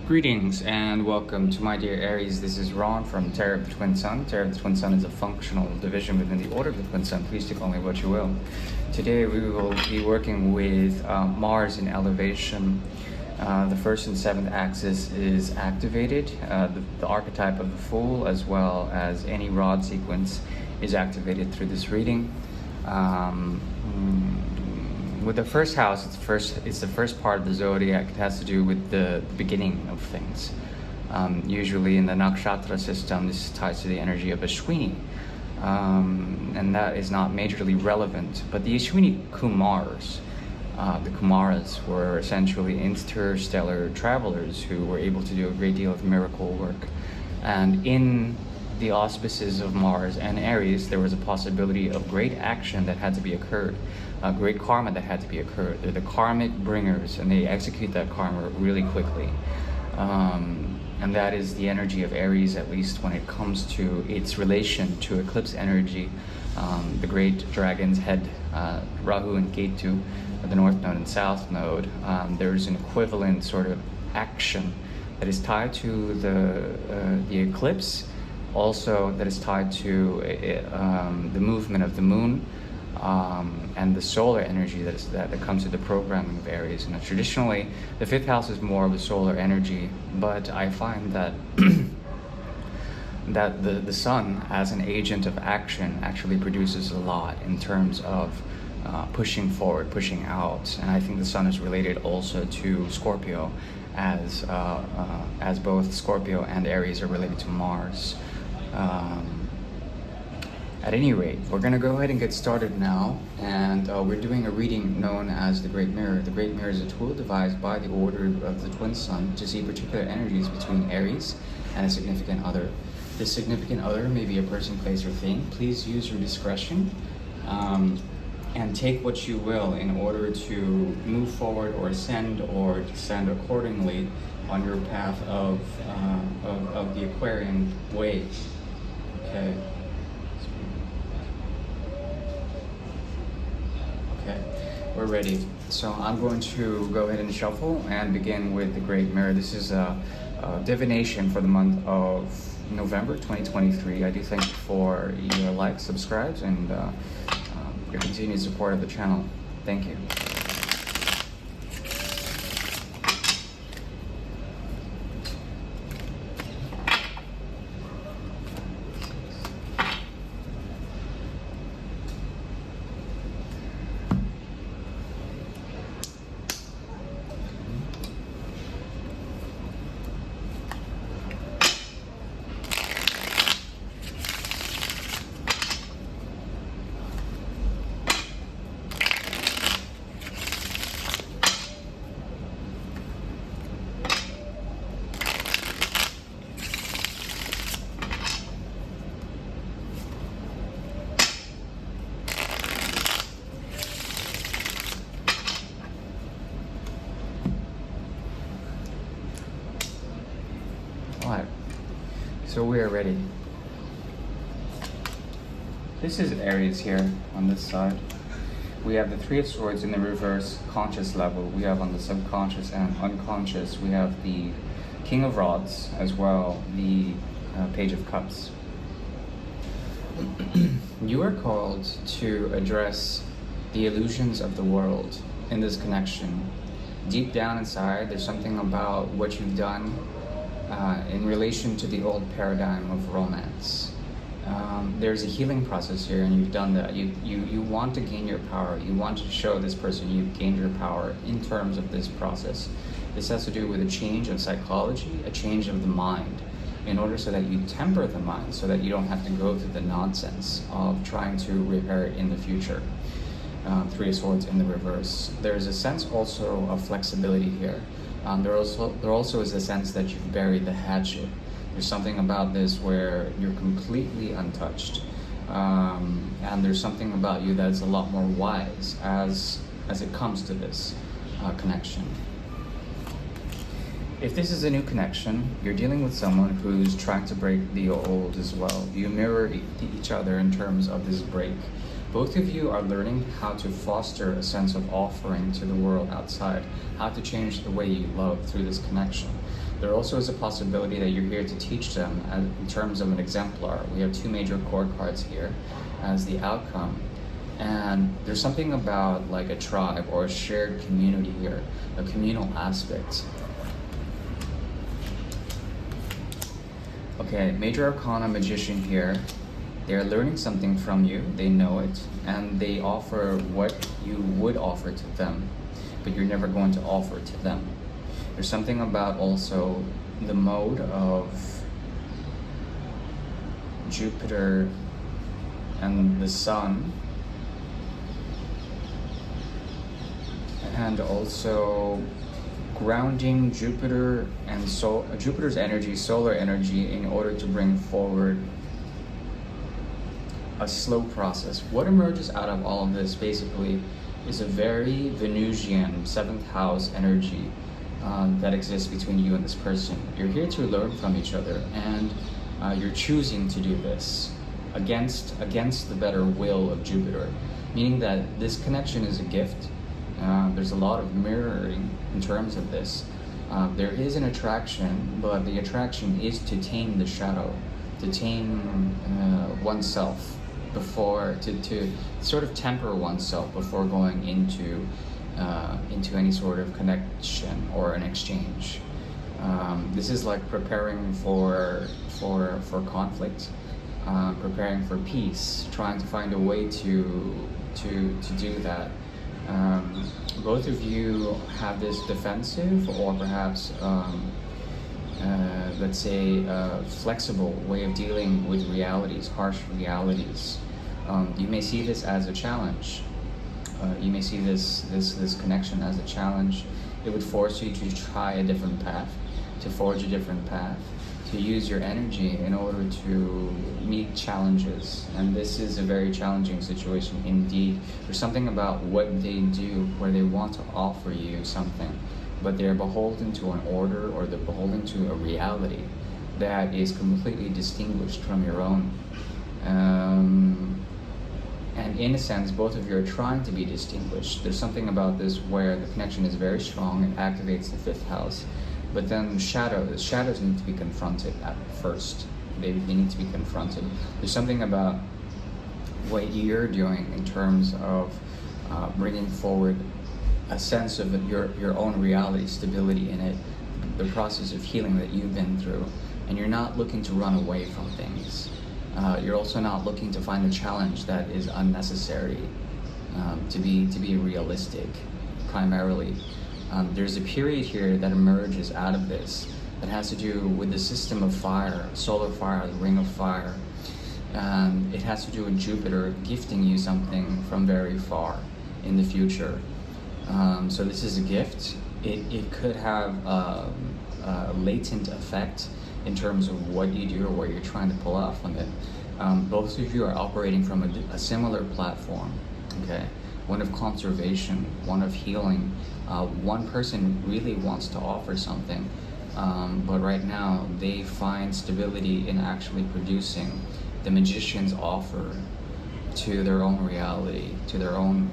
Greetings and welcome to my dear Aries. This is Ron from Tarot of the Twin Sun. Tarot of the Twin Sun is a functional division within the Order of the Twin Sun. Please take only what you will. Today we will be working with Mars in elevation. The first and seventh axis is activated. The archetype of the Fool, as well as any rod sequence, is activated through this reading. With the first house, it's the first part of the zodiac. It has to do with the beginning of things. Usually in the nakshatra system, this ties to the energy of Ashwini, and that is not majorly relevant. But the Ashwini Kumars, the Kumaras, were essentially interstellar travelers who were able to do a great deal of miracle work. And in the auspices of Mars and Aries, there was a possibility of great action that had to be occurred, great karma that had to be occurred. They're the karmic bringers, and they execute that karma really quickly. And that is the energy of Aries, at least when it comes to its relation to eclipse energy. The great dragon's head, Rahu and Ketu, the North Node and South Node. There's an equivalent sort of action that is tied to the eclipse, also that is tied to the movement of the moon, and the solar energy that comes to the programming of Aries. And traditionally, the fifth house is more of a solar energy, but I find that that the sun, as an agent of action, actually produces a lot in terms of pushing forward, pushing out. And I think the sun is related also to Scorpio, as both Scorpio and Aries are related to Mars. At any rate, we're going to go ahead and get started now, and we're doing a reading known as the Great Mirror. The Great Mirror is a tool devised by the Order of the Twin Sun to see particular energies between Aries and a significant other. This significant other may be a person, place, or thing. Please use your discretion and take what you will in order to move forward or ascend or descend accordingly on your path of the Aquarian way. Okay. Okay, we're ready. So I'm going to go ahead and shuffle and begin with the Great Mirror. This is a divination for the month of November 2023. I do thank you for your likes, subscribes, and your continued support of the channel. Thank you. Alright, so we are ready. This is Aries here on this side. We have the Three of Swords in the reverse conscious level. We have on the subconscious and unconscious, we have the King of Rods, as well the Page of Cups. You are called to address the illusions of the world in this connection. Deep down inside, there's something about what you've done in relation to the old paradigm of romance. There's a healing process here, and you've done that. You want to gain your power. You want to show this person you've gained your power in terms of this process. This has to do with a change of psychology, a change of the mind, in order so that you temper the mind, so that you don't have to go through the nonsense of trying to repair it in the future. Three of Swords in the reverse. There's a sense also of flexibility here. There also is a sense that you've buried the hatchet. There's something about this where you're completely untouched, and there's something about you that's a lot more wise as it comes to this connection. If this is a new connection, you're dealing with someone who's trying to break the old as well. You mirror each other in terms of this break. Both of you are learning how to foster a sense of offering to the world outside, how to change the way you love through this connection. There also is a possibility that you're here to teach them in terms of an exemplar. We have 2 major court cards here as the outcome. And there's something about like a tribe or a shared community here, a communal aspect. Okay, Major Arcana Magician here. They're learning something from you, they know it, and they offer what you would offer to them, but you're never going to offer to them. There's something about also the mode of Jupiter and the Sun, and also grounding Jupiter and Jupiter's energy, solar energy, in order to bring forward a slow process. What emerges out of all of this basically is a very Venusian 7th house energy that exists between you and this person. You're here to learn from each other, and you're choosing to do this against the better will of Jupiter, meaning that this connection is a gift. There's a lot of mirroring in terms of this. There is an attraction, but the attraction is to tame the shadow, to tame oneself before, to sort of temper oneself before going into any sort of connection or an exchange. This is like preparing for conflict, preparing for peace, trying to find a way to do that. Both of you have this defensive or perhaps let's say flexible way of dealing with realities, harsh realities. You may see this as a challenge. You may see this connection as a challenge. It would force you to try a different path, to forge a different path, to use your energy in order to meet challenges. And this is a very challenging situation indeed. There's something about what they do where they want to offer you something, but they're beholden to an order, or they're beholden to a reality that is completely distinguished from your own. And in a sense, both of you are trying to be distinguished. There's something about this where the connection is very strong and activates the 5th house. But then the shadows need to be confronted at first. They need to be confronted. There's something about what you're doing in terms of bringing forward a sense of your own reality, stability in it, the process of healing that you've been through. And you're not looking to run away from things. You're also not looking to find a challenge that is unnecessary, to be realistic, primarily. There's a period here that emerges out of this that has to do with the system of fire, solar fire, the ring of fire. It has to do with Jupiter gifting you something from very far in the future. So this is a gift. It could have a latent effect in terms of what you do or what you're trying to pull out from it. Both of you are operating from a similar platform, okay? One of conservation, one of healing. One person really wants to offer something, but right now they find stability in actually producing the magician's offer to their own reality, to their own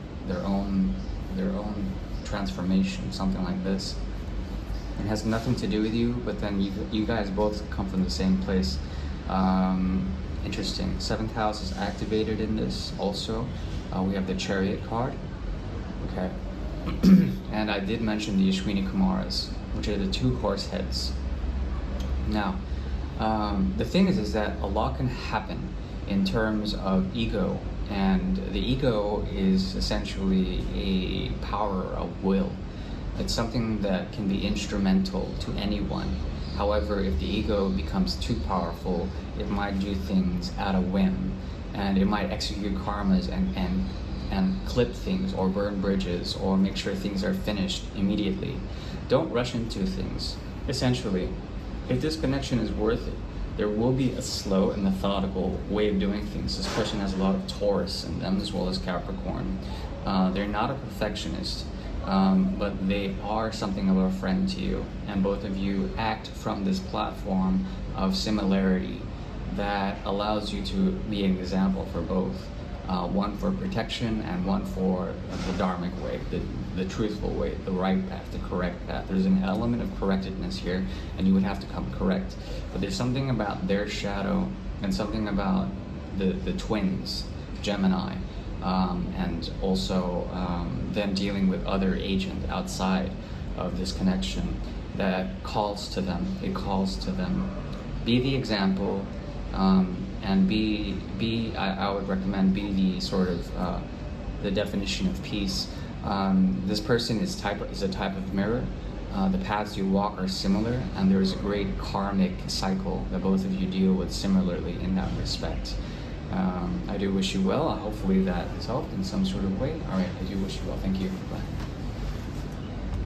transformation, something like this. It has nothing to do with you, but then you guys both come from the same place. Interesting. 7th house is activated in this also. We have the Chariot card. Okay. And I did mention the Ashwini Kumaras, which are the 2 horse heads. Now, the thing is that a lot can happen in terms of ego, and the ego is essentially a power of will. It's something that can be instrumental to anyone. However, if the ego becomes too powerful, it might do things at a whim, and it might execute karmas and clip things or burn bridges or make sure things are finished immediately. Don't rush into things. Essentially, if this connection is worth it, there will be a slow and methodical way of doing things. This person has a lot of Taurus in them as well as Capricorn. They're not a perfectionist, but they are something of a friend to you. And both of you act from this platform of similarity that allows you to be an example for both. one for protection and one for the dharmic way, the truthful way, the right path, the correct path. There's an element of correctedness here, and you would have to come correct. But there's something about their shadow and something about the twins, Gemini, and also them dealing with other agent outside of this connection that calls to them. It calls to them. Be the example, and I would recommend be the sort of the definition of peace. This person is a type of mirror. The paths you walk are similar, and there is a great karmic cycle that both of you deal with similarly in that respect. I do wish you well. Hopefully that has helped in some sort of way. All right, I do wish you well. Thank you. Bye.